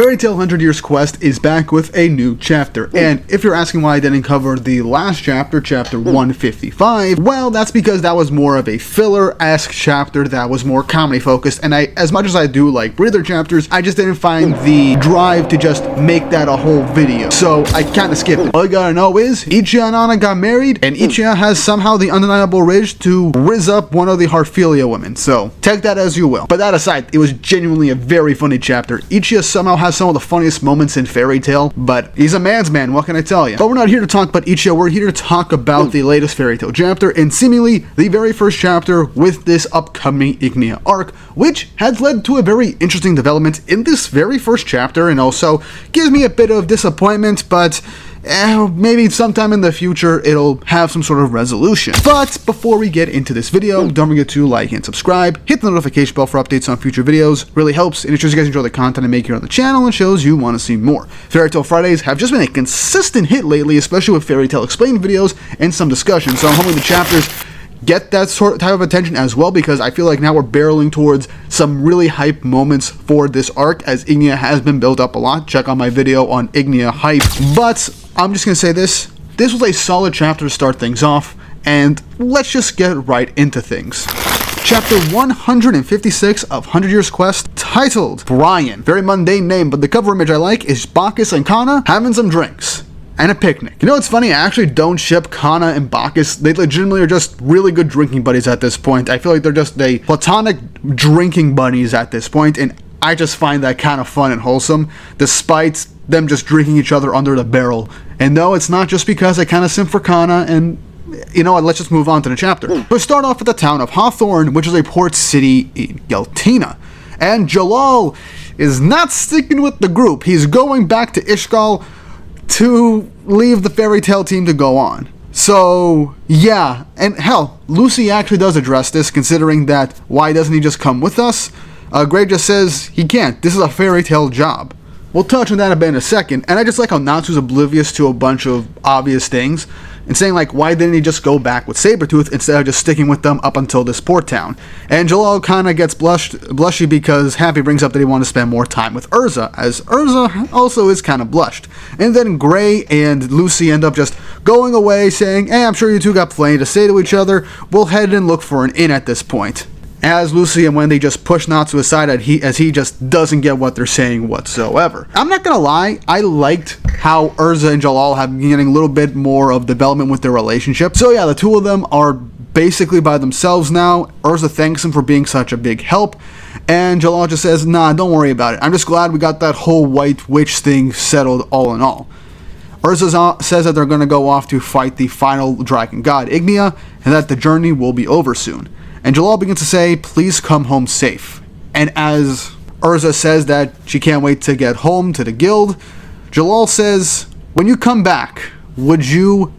Fairy Tail 100 Years Quest is back with a new chapter, and if you're asking why I didn't cover the last chapter, chapter 155, well, that's because that was more of a filler-esque chapter that was more comedy-focused, and as much as I do like breather chapters, I just didn't find the drive to just make that a whole video, so I kinda skipped it. All you gotta know is, Ignia and Anna got married, and Ignia has somehow the undeniable ridge to rizz up one of the Heartfilia women, so take that as you will. But that aside, it was genuinely a very funny chapter. Ignia somehow has some of the funniest moments in Fairy Tail, but he's a man's man, what can I tell you? But we're not here to talk about Ignia, we're here to talk about the latest Fairy Tail chapter, and seemingly the very first chapter with this upcoming Ignia arc, which has led to a very interesting development in this very first chapter, and also gives me a bit of disappointment, but maybe sometime in the future it'll have some sort of resolution. But before we get into this video, don't forget to like and subscribe, hit the notification bell for updates on future videos, really helps, and it shows you guys enjoy the content I make here on the channel and shows you want to see more. Fairy Tail Fridays have just been a consistent hit lately, especially with Fairy Tail Explained videos and some discussion, so I'm hoping the chapters get that sort of type of attention as well, because I feel like now we're barreling towards some really hype moments for this arc, as Ignia has been built up a lot. Check out my video on Ignia hype. But I'm just gonna say this was a solid chapter to start things off, and let's just get right into things. Chapter 156 of 100 Years Quest, titled Brian. Very mundane name, but the cover image I like is Bacchus and Kana having some drinks and a picnic. You know what's funny? I actually don't ship Kana and Bacchus. They legitimately are just really good drinking buddies at this point. I feel like they're just a platonic drinking buddies at this point, and I just find that kind of fun and wholesome, despite them just drinking each other under the barrel. And no, it's not just because I kind of simp for Kana, and you know what, let's just move on to the chapter. We start off at the town of Hawthorne, which is a port city in Geltina. And Jellal is not sticking with the group. He's going back to Ishgal to leave the Fairy Tail team to go on. So, yeah, and hell, Lucy actually does address this, considering that why doesn't he just come with us? Gray just says he can't, this is a Fairy Tail job. We'll touch on that a bit in a second, and I just like how Natsu's oblivious to a bunch of obvious things, and saying like, why didn't he just go back with Sabretooth instead of just sticking with them up until this port town? And Jellal kinda gets blushy because Happy brings up that he wants to spend more time with Urza, as Urza also is kinda blushed. And then Gray and Lucy end up just going away saying, hey, I'm sure you two got plenty to say to each other, we'll head and look for an inn at this point. As Lucy and Wendy just push Natsu aside as he just doesn't get what they're saying whatsoever. I'm not gonna lie, I liked how Urza and Jellal have been getting a little bit more of development with their relationship. So yeah, the two of them are basically by themselves now. Urza thanks him for being such a big help, and Jellal just says, nah, don't worry about it. I'm just glad we got that whole White Witch thing settled all in all. Urza says that they're gonna go off to fight the final dragon god, Ignia, and that the journey will be over soon. And Jellal begins to say, please come home safe. And as Urza says that she can't wait to get home to the guild, Jellal says, when you come back, would you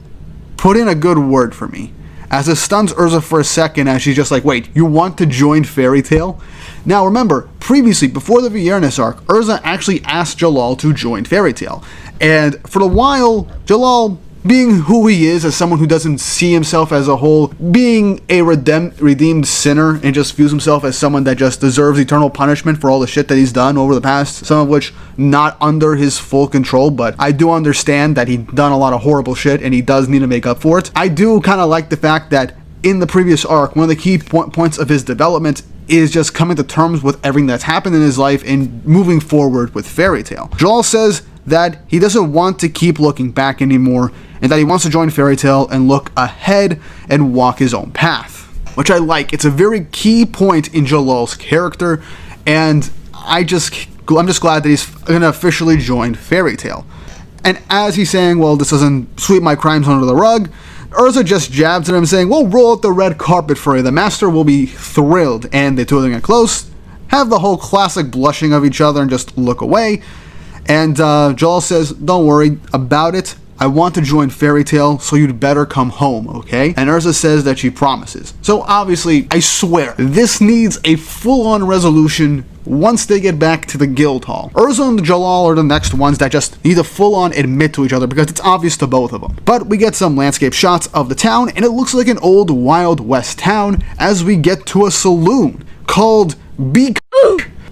put in a good word for me? As it stuns Urza for a second, as she's just like, wait, you want to join Fairy Tail? Now remember, previously, before the Viernes arc, Urza actually asked Jellal to join Fairy Tail. And for a while, Jellal, being who he is, as someone who doesn't see himself as a whole, being a redeemed sinner, and just views himself as someone that just deserves eternal punishment for all the shit that he's done over the past, some of which not under his full control, but I do understand that he's done a lot of horrible shit, and he does need to make up for it. I do kind of like the fact that in the previous arc, one of the key points of his development is just coming to terms with everything that's happened in his life and moving forward with Fairy Tail. Jellal says that he doesn't want to keep looking back anymore, and that he wants to join Fairy Tail and look ahead and walk his own path. Which I like. It's a very key point in Jellal's character, and I'm just glad that he's gonna officially join Fairy Tail. And as he's saying, well, this doesn't sweep my crimes under the rug, Urza just jabs at him saying, we'll roll out the red carpet for you, the master will be thrilled. And the two of them get close, have the whole classic blushing of each other and just look away. And Jellal says, don't worry about it, I want to join Fairy Tail, so you'd better come home, okay? And Urza says that she promises. So obviously, I swear, this needs a full-on resolution once they get back to the guild hall. Urza and Jellal are the next ones that just need to full-on admit to each other, because it's obvious to both of them. But we get some landscape shots of the town, and it looks like an old Wild West town as we get to a saloon called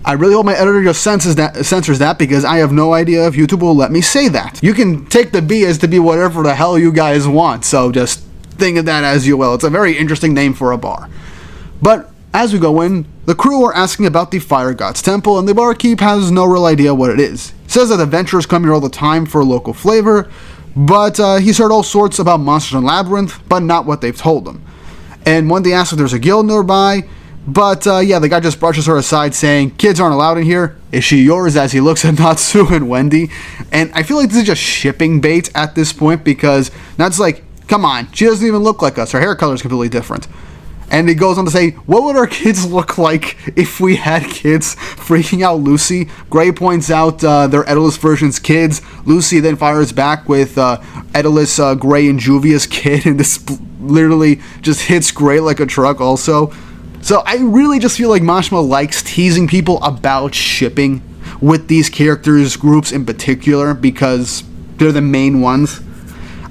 I really hope my editor just censors that because I have no idea if YouTube will let me say that. You can take the B as to be whatever the hell you guys want, so just think of that as you will. It's a very interesting name for a bar. But as we go in, the crew are asking about the Fire God's Temple, and the barkeep has no real idea what it is. He says that adventurers come here all the time for local flavor, but he's heard all sorts about monsters and labyrinth, but not what they've told him. And when they ask if there's a guild nearby, but the guy just brushes her aside saying, kids aren't allowed in here, is she yours, as he looks at Natsu and Wendy. And I feel like this is just shipping bait at this point, because Natsu's like, come on, she doesn't even look like us, her hair color is completely different. And he goes on to say, what would our kids look like if we had kids? Freaking out Lucy. Gray points out their Edalus version's kids. Lucy then fires back with Edalus, Gray, and Juvia's kid, and this literally just hits Gray like a truck also. So I really just feel like Mashima likes teasing people about shipping with these characters groups in particular, because they're the main ones.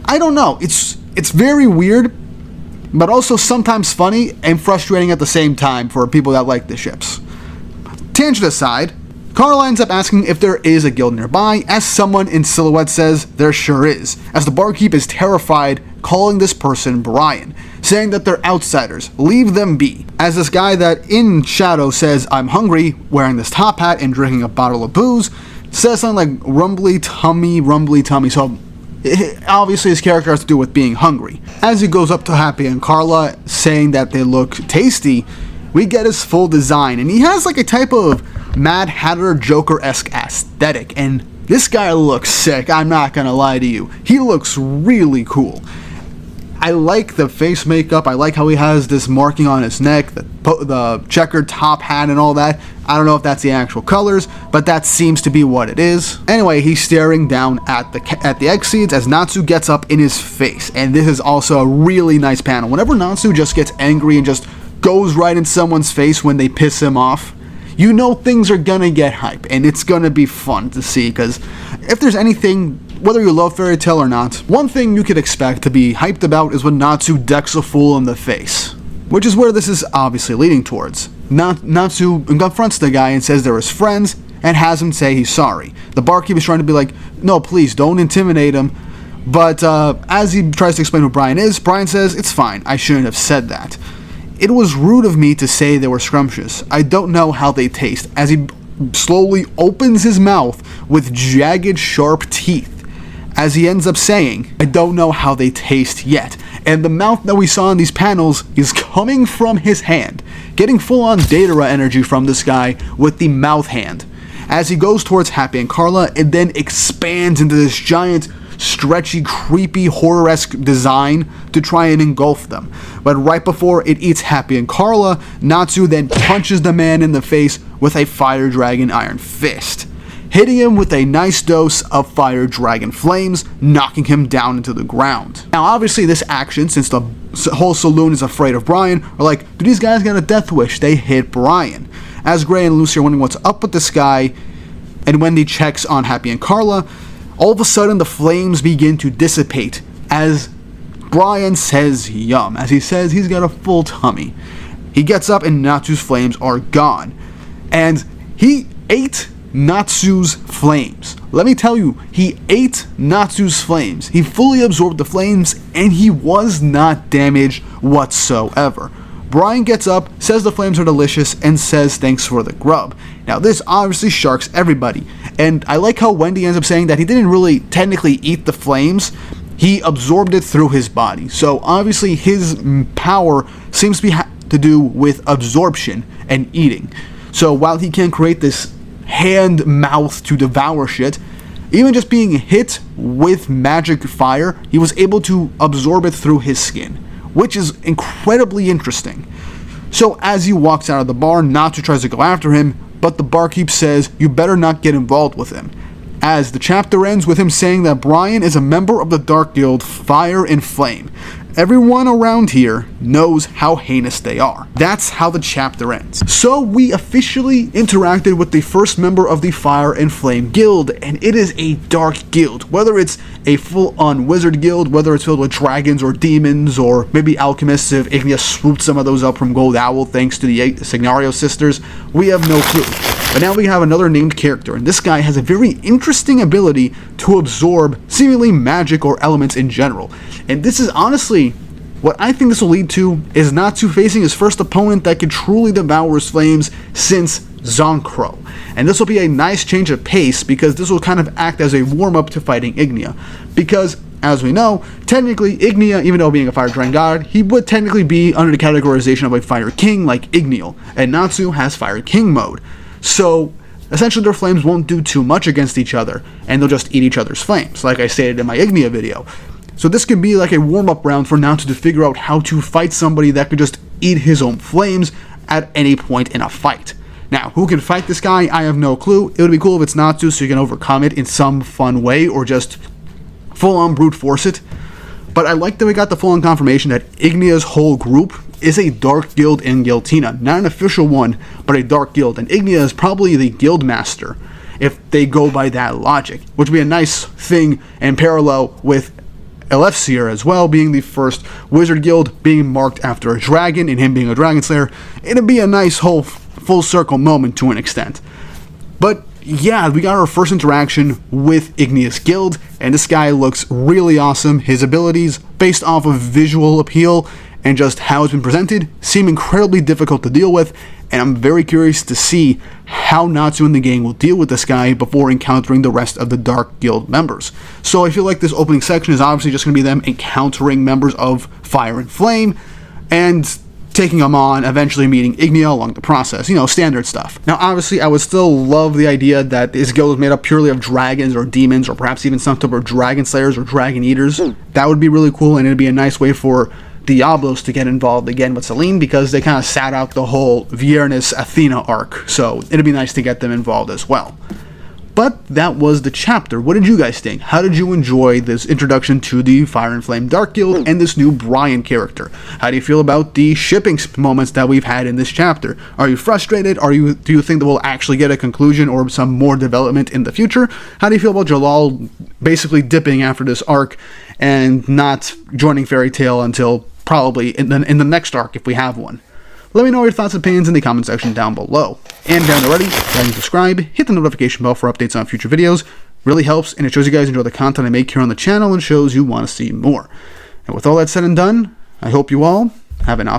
I don't know. It's very weird, but also sometimes funny and frustrating at the same time for people that like the ships. Tangent aside, Carla ends up asking if there is a guild nearby, as someone in silhouette says there sure is, as the barkeep is terrified, calling this person Brian, saying that they're outsiders, leave them be. As this guy that in shadow says, I'm hungry, wearing this top hat and drinking a bottle of booze, says something like rumbly tummy, so obviously his character has to do with being hungry. As he goes up to Happy and Carla, saying that they look tasty, we get his full design, and he has like a type of Mad Hatter Joker-esque aesthetic, and this guy looks sick, I'm not gonna lie to you. He looks really cool. I like the face makeup, I like how he has this marking on his neck, the checkered top hat and all that. I don't know if that's the actual colors, but that seems to be what it is. Anyway, he's staring down at the egg seeds as Natsu gets up in his face, and this is also a really nice panel. Whenever Natsu just gets angry and just goes right in someone's face when they piss him off, you know things are gonna get hype, and it's gonna be fun to see, because if there's anything, whether you love Fairy Tail or not, one thing you could expect to be hyped about is when Natsu decks a fool in the face, which is where this is obviously leading towards. Natsu confronts the guy and says they're his friends, and has him say he's sorry. The barkeep is trying to be like, no, please, don't intimidate him, but as he tries to explain who Brian is, Brian says, it's fine, I shouldn't have said that. It was rude of me to say they were scrumptious. I don't know how they taste, as he slowly opens his mouth with jagged, sharp teeth, as he ends up saying, I don't know how they taste yet. And the mouth that we saw in these panels is coming from his hand, getting full-on Datara energy from this guy with the mouth hand. As he goes towards Happy and Carla, it then expands into this giant, stretchy, creepy, horror-esque design to try and engulf them. But right before it eats Happy and Carla, Natsu then punches the man in the face with a Fire Dragon Iron Fist, hitting him with a nice dose of Fire Dragon Flames, knocking him down into the ground. Now obviously this action, since the whole saloon is afraid of Brian, are like, do these guys got a death wish? They hit Brian. As Gray and Lucy are wondering what's up with this guy, and Wendy checks on Happy and Carla, all of a sudden the flames begin to dissipate as Brian says yum, as he says he's got a full tummy. He gets up and Natsu's flames are gone. And he ate Natsu's flames. Let me tell you, he ate Natsu's flames. He fully absorbed the flames and he was not damaged whatsoever. Brian gets up, says the flames are delicious, and says thanks for the grub. Now this obviously sharks everybody, and I like how Wendy ends up saying that he didn't really technically eat the flames, he absorbed it through his body. So obviously his power seems to be to do with absorption and eating. So while he can create this hand mouth to devour shit, even just being hit with magic fire, he was able to absorb it through his skin, which is incredibly interesting. So as he walks out of the bar, Natsu tries to go after him, but the barkeep says you better not get involved with him. As the chapter ends with him saying that Brian is a member of the Dark Guild Fire and Flame, everyone around here knows how heinous they are. That's how the chapter ends. So we officially interacted with the first member of the Fire and Flame Guild, and it is a dark guild. Whether it's a full-on wizard guild, whether it's filled with dragons or demons, or maybe alchemists if Ignia swooped some of those up from Gold Owl thanks to the Signario sisters, we have no clue. But now we have another named character, and this guy has a very interesting ability to absorb seemingly magic or elements in general. And this is honestly, what I think this will lead to is Natsu facing his first opponent that could truly devour his flames since Zonkro. And this will be a nice change of pace because this will kind of act as a warm-up to fighting Ignia. Because, as we know, technically Ignia, even though being a Fire Dragon God, he would technically be under the categorization of a Fire King like Ignial, and Natsu has Fire King mode. So, essentially their flames won't do too much against each other, and they'll just eat each other's flames, like I stated in my Ignia video. So this could be like a warm-up round for Natsu to figure out how to fight somebody that could just eat his own flames at any point in a fight. Now, who can fight this guy? I have no clue. It would be cool if it's Natsu so you can overcome it in some fun way, or just full-on brute force it. But I like that we got the full-on confirmation that Ignia's whole group is a dark guild in Giltina. Not an official one, but a dark guild. And Ignia is probably the guild master, if they go by that logic. Which would be a nice thing in parallel with Elefsir as well, being the first wizard guild, being marked after a dragon, and him being a dragon slayer. It'd be a nice whole full circle moment to an extent. But yeah, we got our first interaction with Ignia's guild, and this guy looks really awesome. His abilities, based off of visual appeal and just how it's been presented, seem incredibly difficult to deal with, and I'm very curious to see how Natsu and the gang will deal with this guy before encountering the rest of the Dark Guild members. So I feel like this opening section is obviously just going to be them encountering members of Fire and Flame, and taking them on, eventually meeting Ignia along the process. You know, standard stuff. Now, obviously, I would still love the idea that this guild is made up purely of dragons or demons, or perhaps even some type of dragon slayers or dragon eaters. That would be really cool, and it'd be a nice way for Diablos to get involved again with Celine, because they kind of sat out the whole Viernes Athena arc, so it'd be nice to get them involved as well. But that was the chapter. What did you guys think? How did you enjoy this introduction to the Fire and Flame Dark Guild and this new Brian character? How do you feel about the shipping moments that we've had in this chapter? Are you frustrated? Do you think that we'll actually get a conclusion or some more development in the future? How do you feel about Jellal basically dipping after this arc and not joining Fairy Tail until probably in the next arc if we have one? Let me know your thoughts and opinions in the comment section down below. And if you haven't already, go ahead and subscribe, hit the notification bell for updates on future videos. Really helps, and it shows you guys enjoy the content I make here on the channel and shows you want to see more. And with all that said and done, I hope you all have an awesome